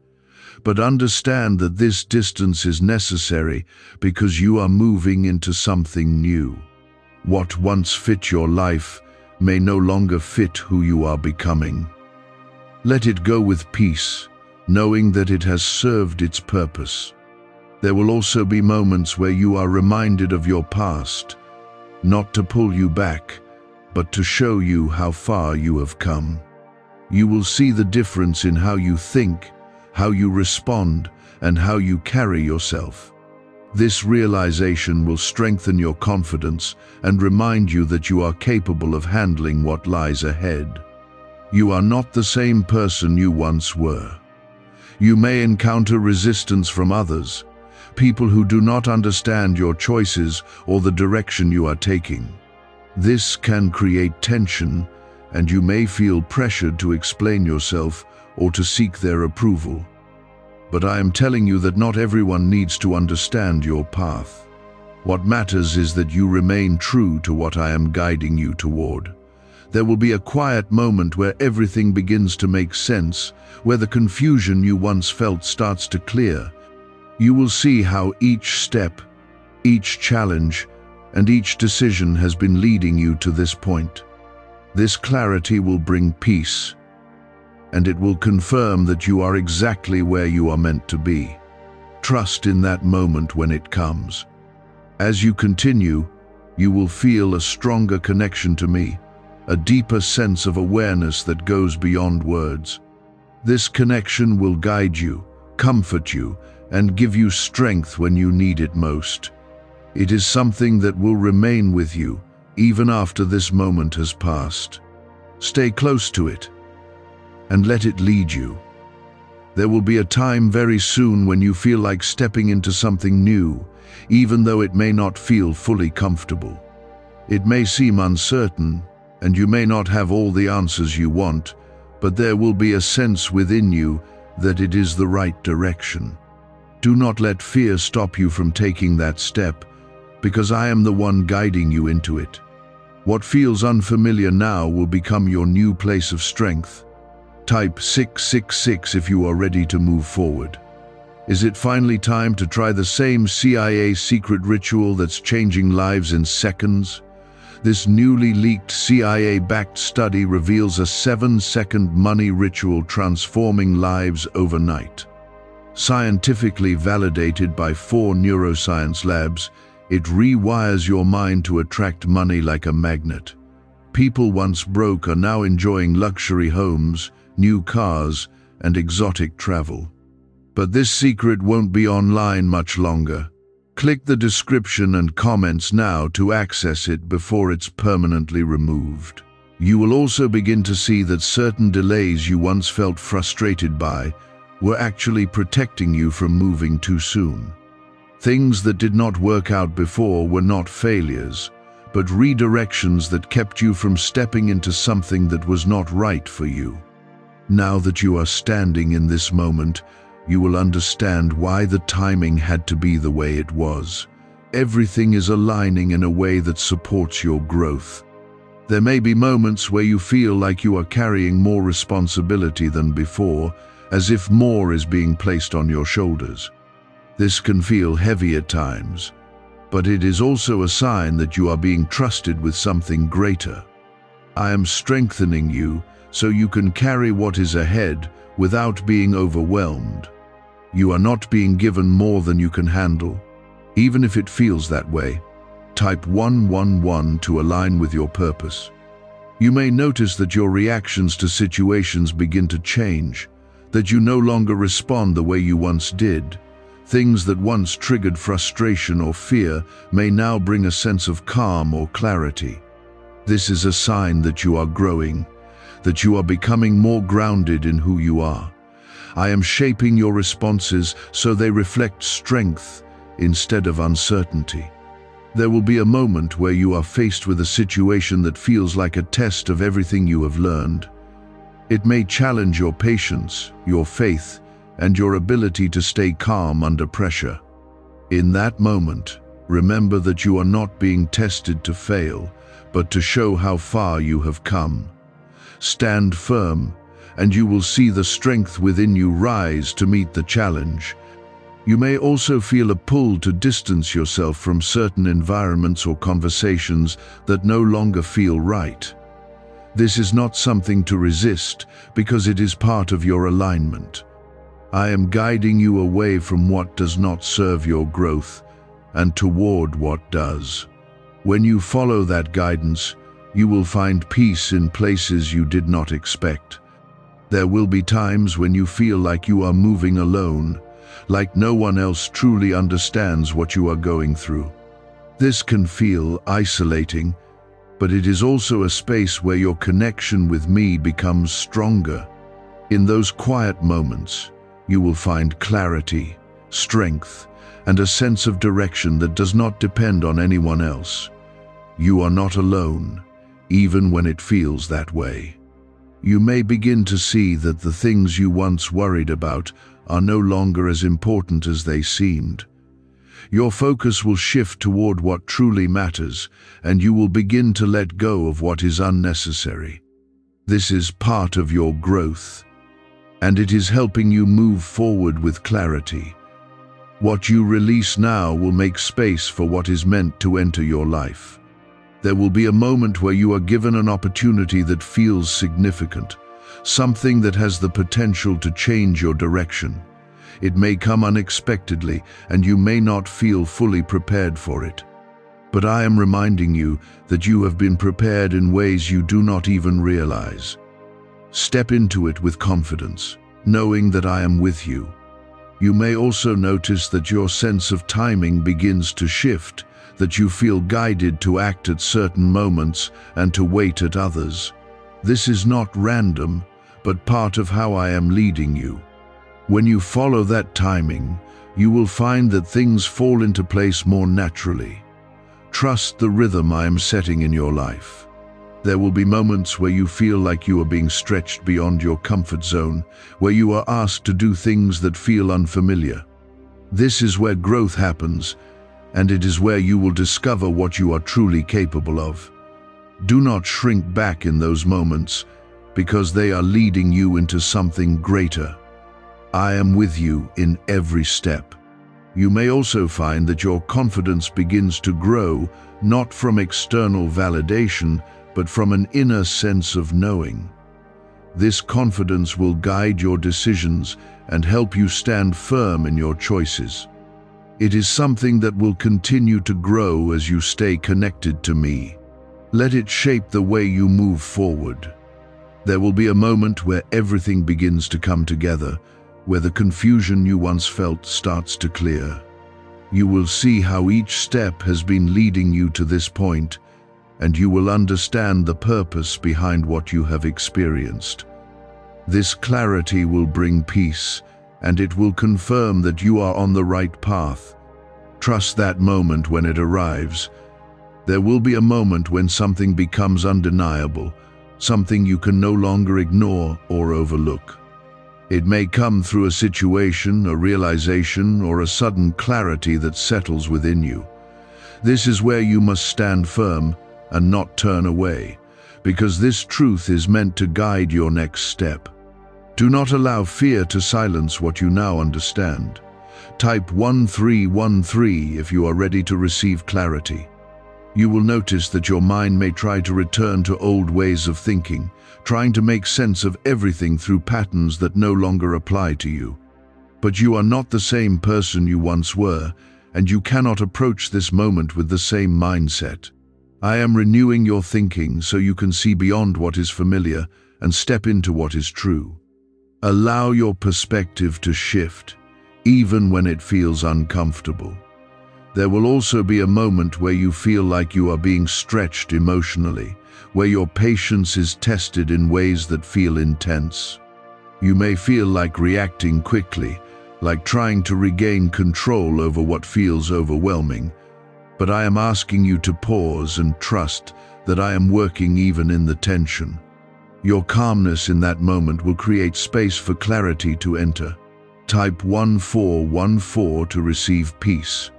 S1: But understand that this distance is necessary because you are moving into something new. What once fit your life may no longer fit who you are becoming. Let it go with peace, knowing that it has served its purpose. There will also be moments where you are reminded of your past, not to pull you back, but to show you how far you have come. You will see the difference in how you think, how you respond, and how you carry yourself. This realization will strengthen your confidence and remind you that you are capable of handling what lies ahead. You are not the same person you once were. You may encounter resistance from others, people who do not understand your choices or the direction you are taking. This can create tension, and you may feel pressured to explain yourself or to seek their approval. But I am telling you that not everyone needs to understand your path. What matters is that you remain true to what I am guiding you toward. There will be a quiet moment where everything begins to make sense, where the confusion you once felt starts to clear. You will see how each step, each challenge, and each decision has been leading you to this point. This clarity will bring peace, and it will confirm that you are exactly where you are meant to be. Trust in that moment when it comes. As you continue, you will feel a stronger connection to me, a deeper sense of awareness that goes beyond words. This connection will guide you, comfort you, and give you strength when you need it most. It is something that will remain with you, even after this moment has passed. Stay close to it, and let it lead you. There will be a time very soon when you feel like stepping into something new, even though it may not feel fully comfortable. It may seem uncertain, and you may not have all the answers you want, but there will be a sense within you that it is the right direction. Do not let fear stop you from taking that step, because I am the one guiding you into it. What feels unfamiliar now will become your new place of strength. Type 666 if you are ready to move forward. Is it finally time to try the same CIA secret ritual that's changing lives in seconds? This newly leaked CIA-backed study reveals a 7-second money ritual transforming lives overnight. Scientifically validated by 4 neuroscience labs, it rewires your mind to attract money like a magnet. People once broke are now enjoying luxury homes, new cars, and exotic travel. But this secret won't be online much longer. Click the description and comments now to access it before it's permanently removed. You will also begin to see that certain delays you once felt frustrated by were actually protecting you from moving too soon. Things that did not work out before were not failures, but redirections that kept you from stepping into something that was not right for you. Now that you are standing in this moment, you will understand why the timing had to be the way it was. Everything is aligning in a way that supports your growth. There may be moments where you feel like you are carrying more responsibility than before, as if more is being placed on your shoulders. This can feel heavy at times, but it is also a sign that you are being trusted with something greater. I am strengthening you so you can carry what is ahead without being overwhelmed. You are not being given more than you can handle, even if it feels that way. Type 111 to align with your purpose. You may notice that your reactions to situations begin to change, that you no longer respond the way you once did. Things that once triggered frustration or fear may now bring a sense of calm or clarity. This is a sign that you are growing, that you are becoming more grounded in who you are. I am shaping your responses so they reflect strength instead of uncertainty. There will be a moment where you are faced with a situation that feels like a test of everything you have learned. It may challenge your patience, your faith, and your ability to stay calm under pressure. In that moment, remember that you are not being tested to fail, but to show how far you have come. Stand firm, and you will see the strength within you rise to meet the challenge. You may also feel a pull to distance yourself from certain environments or conversations that no longer feel right. This is not something to resist because it is part of your alignment. I am guiding you away from what does not serve your growth and toward what does. When you follow that guidance, you will find peace in places you did not expect. There will be times when you feel like you are moving alone, like no one else truly understands what you are going through. This can feel isolating, but it is also a space where your connection with me becomes stronger. In those quiet moments, you will find clarity, strength, and a sense of direction that does not depend on anyone else. You are not alone, even when it feels that way. You may begin to see that the things you once worried about are no longer as important as they seemed. Your focus will shift toward what truly matters, and you will begin to let go of what is unnecessary. This is part of your growth, and it is helping you move forward with clarity. What you release now will make space for what is meant to enter your life. There will be a moment where you are given an opportunity that feels significant, something that has the potential to change your direction. It may come unexpectedly, and you may not feel fully prepared for it. But I am reminding you that you have been prepared in ways you do not even realize. Step into it with confidence, knowing that I am with you. You may also notice that your sense of timing begins to shift, that you feel guided to act at certain moments and to wait at others. This is not random, but part of how I am leading you. When you follow that timing, you will find that things fall into place more naturally. Trust the rhythm I am setting in your life. There will be moments where you feel like you are being stretched beyond your comfort zone, where you are asked to do things that feel unfamiliar. This is where growth happens, and it is where you will discover what you are truly capable of. Do not shrink back in those moments, because they are leading you into something greater. I am with you in every step. You may also find that your confidence begins to grow, not from external validation, but from an inner sense of knowing. This confidence will guide your decisions and help you stand firm in your choices. It is something that will continue to grow as you stay connected to me. Let it shape the way you move forward. There will be a moment where everything begins to come together, where the confusion you once felt starts to clear. You will see how each step has been leading you to this point, and you will understand the purpose behind what you have experienced. This clarity will bring peace, and it will confirm that you are on the right path. Trust that moment when it arrives. There will be a moment when something becomes undeniable, something you can no longer ignore or overlook. It may come through a situation, a realization, or a sudden clarity that settles within you. This is where you must stand firm and not turn away, because this truth is meant to guide your next step. Do not allow fear to silence what you now understand. Type 1313 if you are ready to receive clarity. You will notice that your mind may try to return to old ways of thinking, trying to make sense of everything through patterns that no longer apply to you. But you are not the same person you once were, and you cannot approach this moment with the same mindset. I am renewing your thinking so you can see beyond what is familiar and step into what is true. Allow your perspective to shift, even when it feels uncomfortable. There will also be a moment where you feel like you are being stretched emotionally, where your patience is tested in ways that feel intense. You may feel like reacting quickly, like trying to regain control over what feels overwhelming, but I am asking you to pause and trust that I am working even in the tension. Your calmness in that moment will create space for clarity to enter. Type 1414 to receive peace.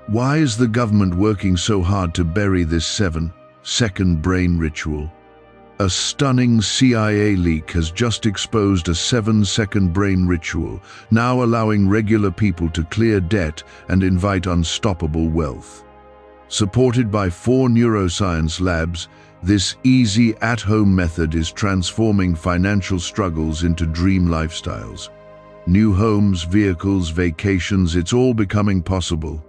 S1: Why is the government working so hard to bury this 7-second brain ritual? A stunning CIA leak has just exposed a 7-second brain ritual, now allowing regular people to clear debt and invite unstoppable wealth. Supported by 4 neuroscience labs, this easy at-home method is transforming financial struggles into dream lifestyles. New homes, vehicles, vacations, it's all becoming possible.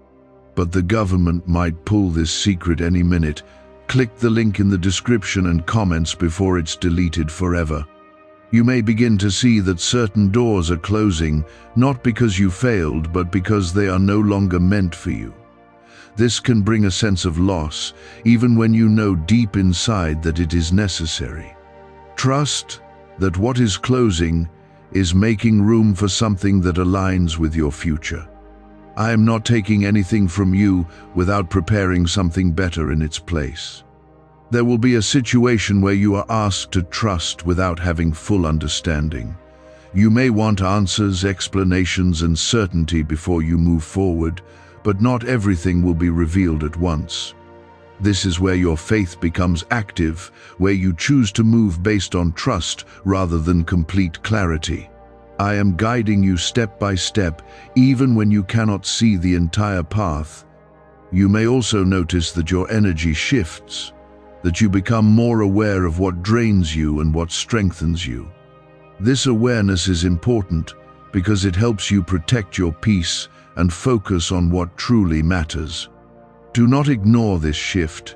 S1: But the government might pull this secret any minute. Click the link in the description and comments before it's deleted forever. You may begin to see that certain doors are closing, not because you failed, but because they are no longer meant for you. This can bring a sense of loss, even when you know deep inside that it is necessary. Trust that what is closing is making room for something that aligns with your future. I am not taking anything from you without preparing something better in its place. There will be a situation where you are asked to trust without having full understanding. You may want answers, explanations, and certainty before you move forward, but not everything will be revealed at once. This is where your faith becomes active, where you choose to move based on trust rather than complete clarity. I am guiding you step by step, even when you cannot see the entire path. You may also notice that your energy shifts, that you become more aware of what drains you and what strengthens you. This awareness is important because it helps you protect your peace and focus on what truly matters. Do not ignore this shift,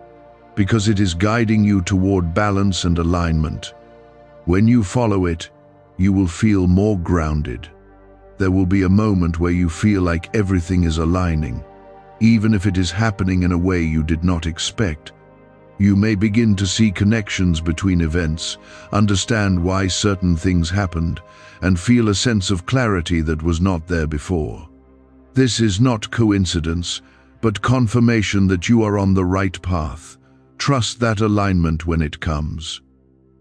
S1: because it is guiding you toward balance and alignment. When you follow it, you will feel more grounded. There will be a moment where you feel like everything is aligning, even if it is happening in a way you did not expect. You may begin to see connections between events, understand why certain things happened, and feel a sense of clarity that was not there before. This is not coincidence, but confirmation that you are on the right path. Trust that alignment when it comes.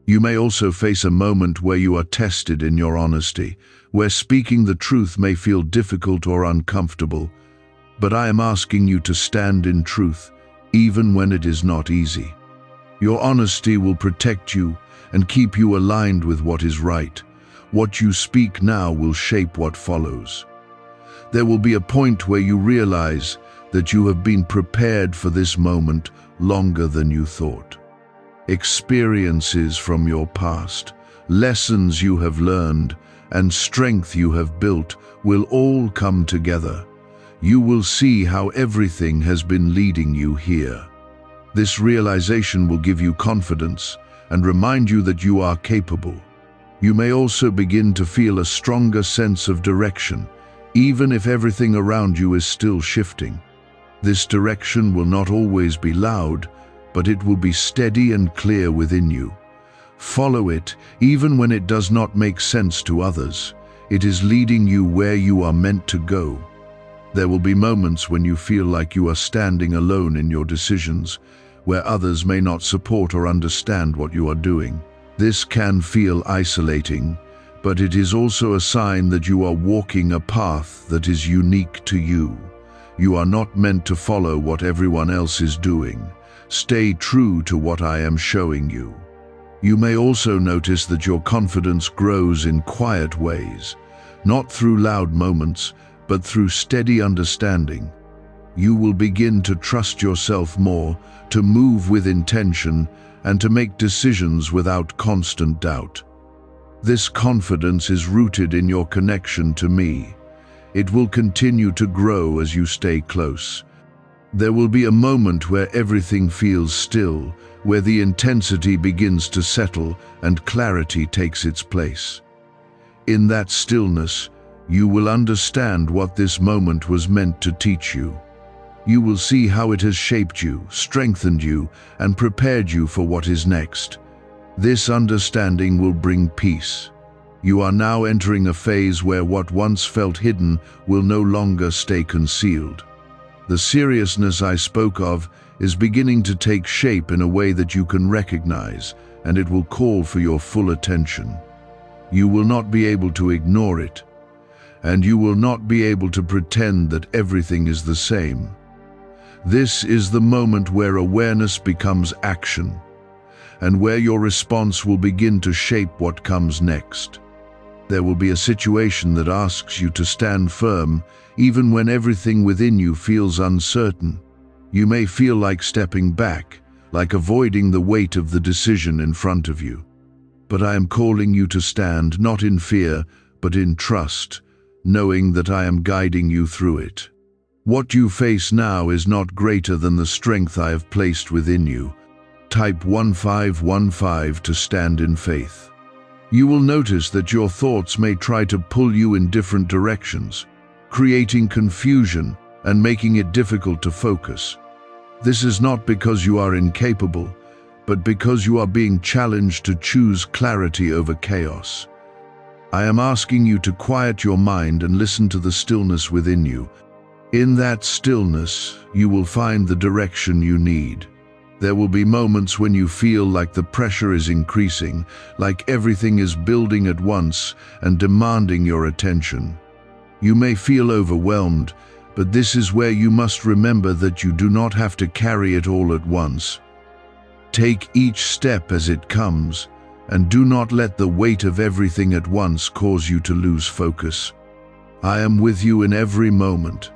S1: You may also face a moment where you are tested in your honesty, where speaking the truth may feel difficult or uncomfortable, but I am asking you to stand in truth, even when it is not easy. Your honesty will protect you and keep you aligned with what is right. What you speak now will shape what follows. There will be a point where you realize that you have been prepared for this moment longer than you thought. Experiences from your past, lessons you have learned, and strength you have built will all come together. You will see how everything has been leading you here. This realization will give you confidence and remind you that you are capable. You may also begin to feel a stronger sense of direction, even if everything around you is still shifting. This direction will not always be loud, but it will be steady and clear within you. Follow it, even when it does not make sense to others. It is leading you where you are meant to go. There will be moments when you feel like you are standing alone in your decisions, where others may not support or understand what you are doing. This can feel isolating, but it is also a sign that you are walking a path that is unique to you. You are not meant to follow what everyone else is doing. Stay true to what I am showing you. You may also notice that your confidence grows in quiet ways, not through loud moments, but through steady understanding. You will begin to trust yourself more, to move with intention, and to make decisions without constant doubt. This confidence is rooted in your connection to me. It will continue to grow as you stay close. There will be a moment where everything feels still, where the intensity begins to settle and clarity takes its place. In that stillness, you will understand what this moment was meant to teach you. You will see how it has shaped you, strengthened you, and prepared you for what is next. This understanding will bring peace. You are now entering a phase where what once felt hidden will no longer stay concealed. The seriousness I spoke of is beginning to take shape in a way that you can recognize, and it will call for your full attention. You will not be able to ignore it, and you will not be able to pretend that everything is the same. This is the moment where awareness becomes action, and where your response will begin to shape what comes next. There will be a situation that asks you to stand firm, even when everything within you feels uncertain. You may feel like stepping back, like avoiding the weight of the decision in front of you. But I am calling you to stand, not in fear, but in trust, knowing that I am guiding you through it. What you face now is not greater than the strength I have placed within you. Type 1515 to stand in faith. You will notice that your thoughts may try to pull you in different directions, creating confusion and making it difficult to focus. This is not because you are incapable, but because you are being challenged to choose clarity over chaos. I am asking you to quiet your mind and listen to the stillness within you. In that stillness, you will find the direction you need. There will be moments when you feel like the pressure is increasing, like everything is building at once and demanding your attention. You may feel overwhelmed, but this is where you must remember that you do not have to carry it all at once. Take each step as it comes, and do not let the weight of everything at once cause you to lose focus. I am with you in every moment,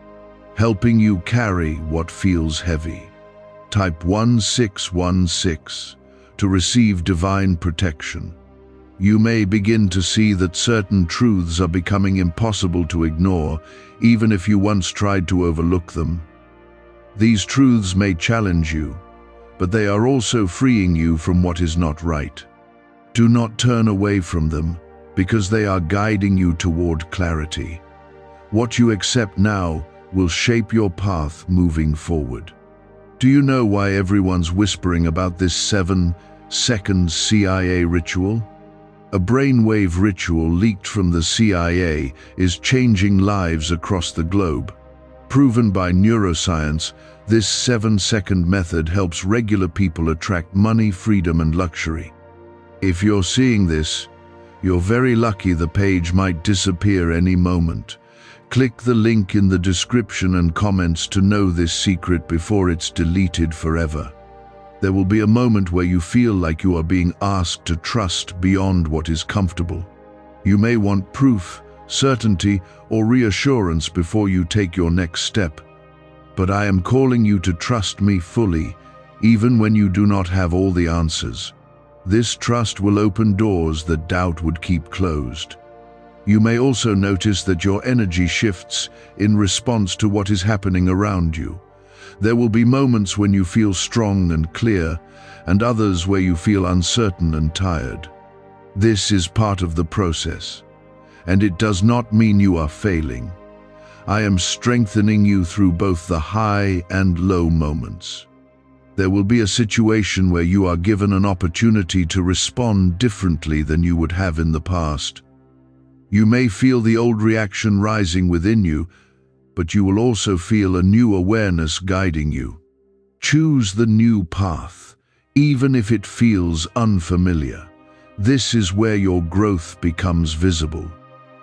S1: helping you carry what feels heavy. Type 1616 to receive divine protection. You may begin to see that certain truths are becoming impossible to ignore, even if you once tried to overlook them. These truths may challenge you, but they are also freeing you from what is not right. Do not turn away from them, because they are guiding you toward clarity. What you accept now will shape your path moving forward. Do you know why everyone's whispering about this 7-second CIA ritual? A brainwave ritual leaked from the CIA is changing lives across the globe. Proven by neuroscience, this 7-second method helps regular people attract money, freedom, and luxury. If you're seeing this, you're very lucky. The page might disappear any moment. Click the link in the description and comments to know this secret before it's deleted forever. There will be a moment where you feel like you are being asked to trust beyond what is comfortable. You may want proof, certainty, or reassurance before you take your next step. But I am calling you to trust me fully, even when you do not have all the answers. This trust will open doors that doubt would keep closed. You may also notice that your energy shifts in response to what is happening around you. There will be moments when you feel strong and clear, and others where you feel uncertain and tired. This is part of the process, and it does not mean you are failing. I am strengthening you through both the high and low moments. There will be a situation where you are given an opportunity to respond differently than you would have in the past. You may feel the old reaction rising within you, but you will also feel a new awareness guiding you. Choose the new path, even if it feels unfamiliar. This is where your growth becomes visible.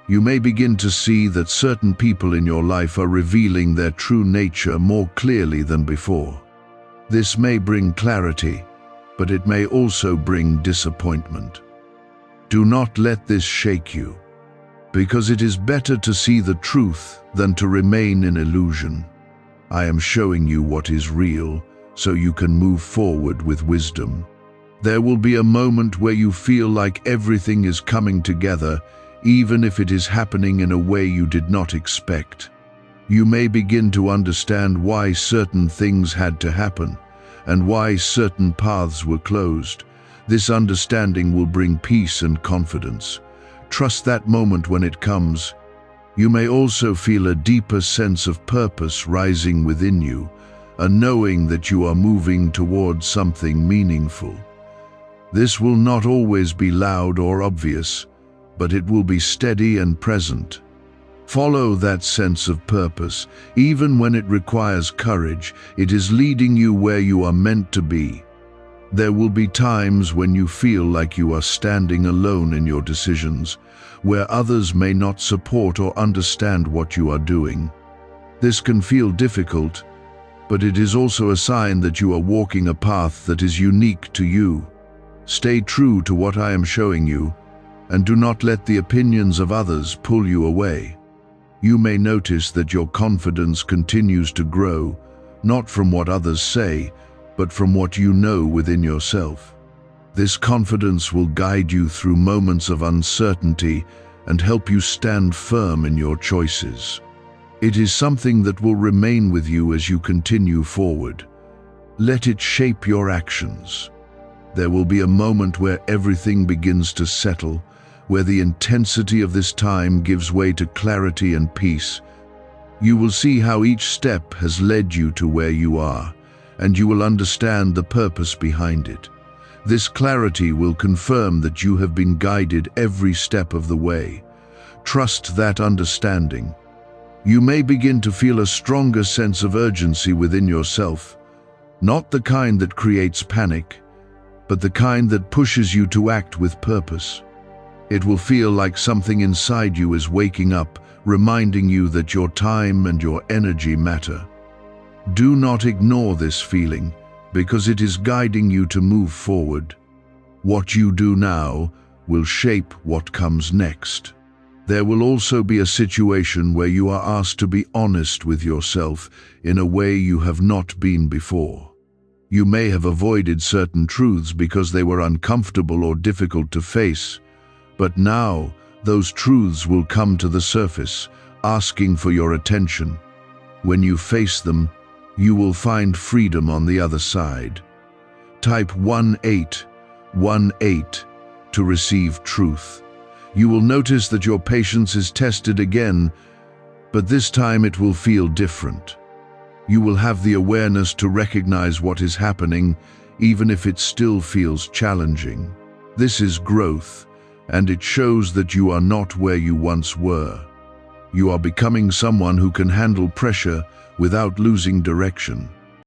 S1: You may begin to see that certain people in your life are revealing their true nature more clearly than before. This may bring clarity, but it may also bring disappointment. Do not let this shake you, because it is better to see the truth than to remain in illusion. I am showing you what is real, so you can move forward with wisdom. There will be a moment where you feel like everything is coming together, even if it is happening in a way you did not expect. You may begin to understand why certain things had to happen, and why certain paths were closed. This understanding will bring peace and confidence. Trust that moment when it comes. You may also feel a deeper sense of purpose rising within you, a knowing that you are moving towards something meaningful. This will not always be loud or obvious, but it will be steady and present. Follow that sense of purpose, even when it requires courage. It is leading you where you are meant to be. There will be times when you feel like you are standing alone in your decisions, where others may not support or understand what you are doing. This can feel difficult, but it is also a sign that you are walking a path that is unique to you. Stay true to what I am showing you, and do not let the opinions of others pull you away. You may notice that your confidence continues to grow, not from what others say, but from what you know within yourself. This confidence will guide you through moments of uncertainty and help you stand firm in your choices. It is something that will remain with you as you continue forward. Let it shape your actions. There will be a moment where everything begins to settle, where the intensity of this time gives way to clarity and peace. You will see how each step has led you to where you are, and you will understand the purpose behind it. This clarity will confirm that you have been guided every step of the way. Trust that understanding. You may begin to feel a stronger sense of urgency within yourself, not the kind that creates panic, but the kind that pushes you to act with purpose. It will feel like something inside you is waking up, reminding you that your time and your energy matter. Do not ignore this feeling, because it is guiding you to move forward. What you do now will shape what comes next. There will also be a situation where you are asked to be honest with yourself in a way you have not been before. You may have avoided certain truths because they were uncomfortable or difficult to face, but now those truths will come to the surface, asking for your attention. When you face them, you will find freedom on the other side. Type 1818 to receive truth. You will notice that your patience is tested again, but this time it will feel different. You will have the awareness to recognize what is happening, even if it still feels challenging. This is growth, and it shows that you are not where you once were. You are becoming someone who can handle pressure without losing direction.